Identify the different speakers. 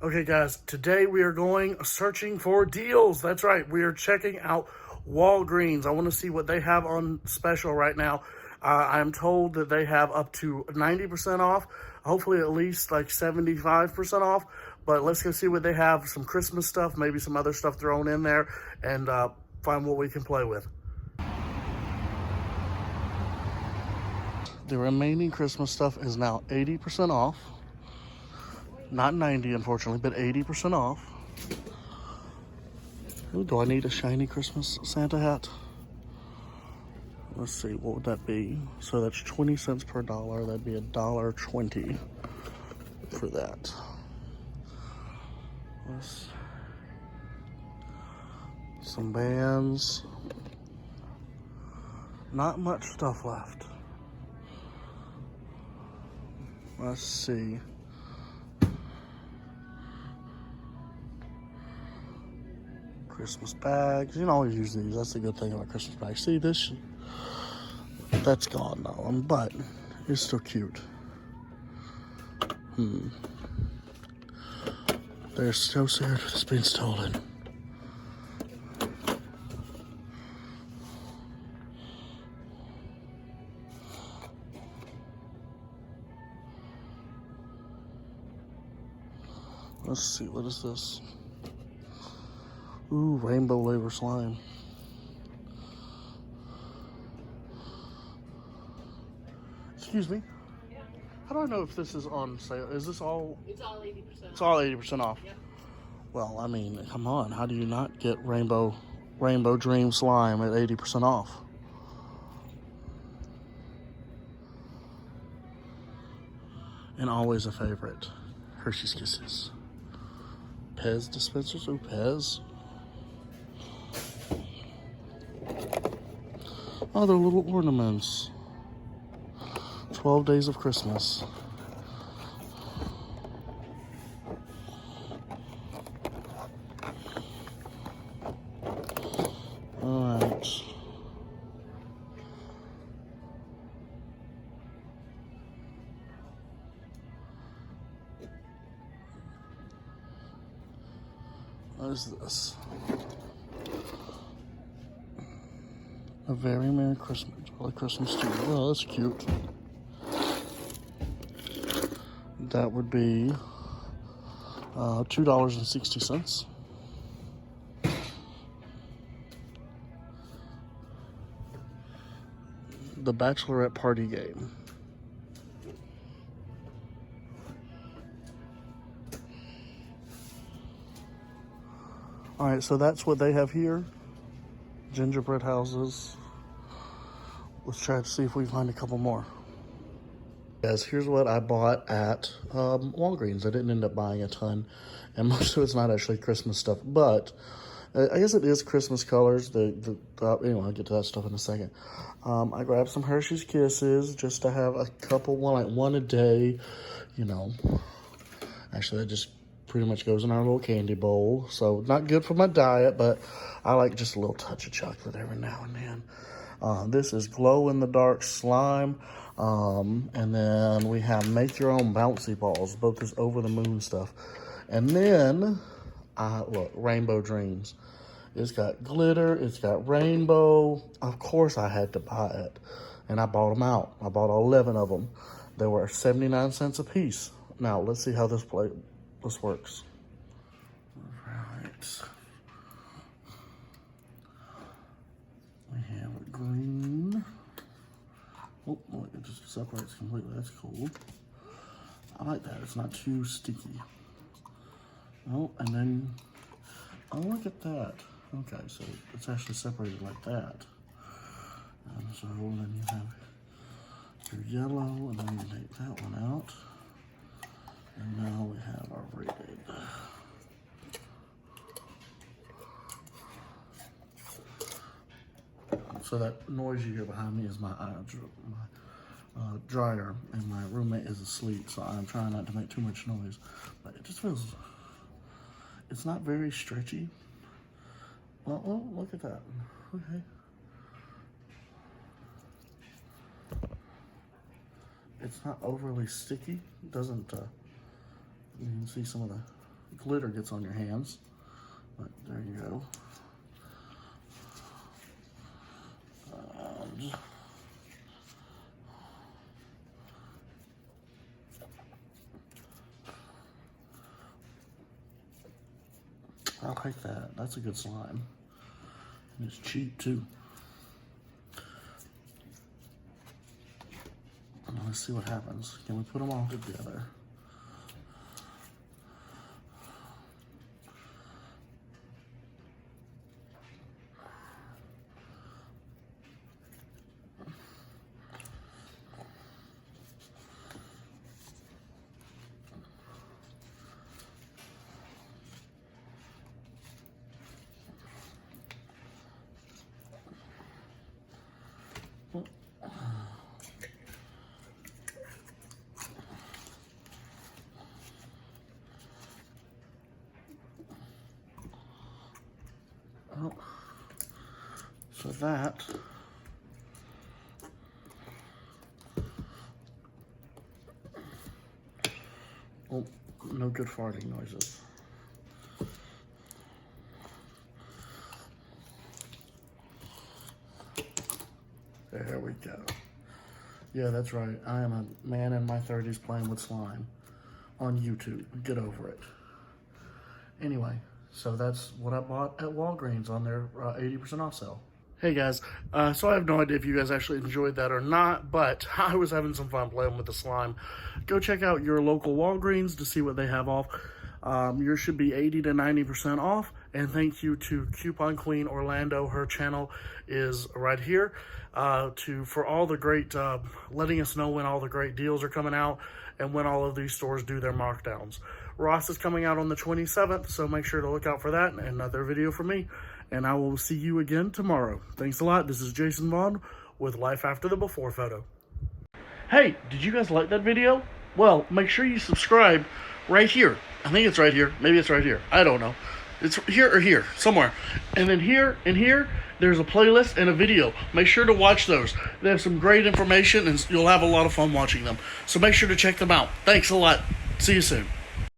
Speaker 1: Okay, guys, today we are going searching for deals. That's right, we are checking out Walgreens. I want to see what they have on special right now. I'm told that they have up to 90% off, hopefully at least like 75% off. But let's go see what they have. Some Christmas stuff, maybe some other stuff thrown in there, and find what we can play with. The remaining Christmas stuff is now 80% off. Not 90, unfortunately, but 80% off. Ooh, do I need a shiny Christmas Santa hat? Let's see, what would that be? So that's 20 cents per dollar. That'd be $1.20 for that. Some bands. Not much stuff left. Let's see. Christmas bags. You can always use these. That's the good thing about Christmas bags. See this? That's gone now, but it's still cute. They're so sad it's been stolen. Let's see, what is this? Ooh, rainbow labor slime. Excuse me?
Speaker 2: Yeah.
Speaker 1: How do I know if this is on sale? Is this all?
Speaker 2: It's all 80%.
Speaker 1: It's all 80% off.
Speaker 2: Yep.
Speaker 1: Well, I mean, come on. How do you not get rainbow dream slime at 80% off? And always a favorite, Hershey's Kisses. Pez dispensers. Ooh, Pez. Oh, they're little ornaments. 12 Days of Christmas. All right. What is this? A very Merry Christmas. Jolly Christmas to you. Oh, that's cute. That would be $2.60. The Bachelorette Party Game. All right, so that's what they have here. Gingerbread houses. Let's try to see if we can find a couple more. Guys, here's what I bought at Walgreens. I didn't end up buying a ton, and most of it's not actually Christmas stuff, but I guess it is Christmas colors. Anyway, I'll get to that stuff in a second. I grabbed some Hershey's Kisses just to have a couple, one a day, you know. Actually, that just pretty much goes in our little candy bowl. So not good for my diet, but I like just a little touch of chocolate every now and then. This is glow-in-the-dark slime. And then we have make your own bouncy balls, both this over the moon stuff. And then, look, Rainbow Dreams. It's got glitter, it's got rainbow. Of course I had to buy it. And I bought them out. I bought 11 of them. They were 79 cents a piece. Now, let's see how this works. All right. We have a green. Oh, it just separates completely. That's cool. I like that. It's not too sticky. Oh, and then, oh, look at that. Okay, so it's actually separated like that. And so then you have your yellow, and then you take that one out. And now we have our rated. So that noise you hear behind me is my dryer, and my roommate is asleep, so I'm trying not to make too much noise. But it just feels, it's not very stretchy. Well, oh, look at that. Okay. It's not overly sticky. It doesn't, you can see some of the glitter gets on your hands. But there you go. I like that. That's a good slime. And it's cheap too. Let's see what happens. Can we put them all together? So that no good farting noises. There we go. Yeah, that's right. I am a man in my 30s playing with slime on YouTube. Get over it. Anyway, so that's what I bought at Walgreens on their 80% off sale. Hey guys, so I have no idea if you guys actually enjoyed that or not, but I was having some fun playing with the slime. Go check out your local Walgreens to see what they have off. Yours should be 80 to 90% off, and thank you to Coupon Queen Orlando. Her channel is right here for all the great, letting us know when all the great deals are coming out and when all of these stores do their markdowns. Ross is coming out on the 27th, so make sure to look out for that. Another video from me, and I will see you again tomorrow. Thanks a lot. This is Jason Vaughn with Life After the Before Photo. Hey, did you guys like that video? Well, make sure you subscribe right here. I think it's right here. Maybe it's right here. I don't know. It's here or here, somewhere. And then here and here, there's a playlist and a video. Make sure to watch those. They have some great information, and you'll have a lot of fun watching them. So make sure to check them out. Thanks a lot. See you soon.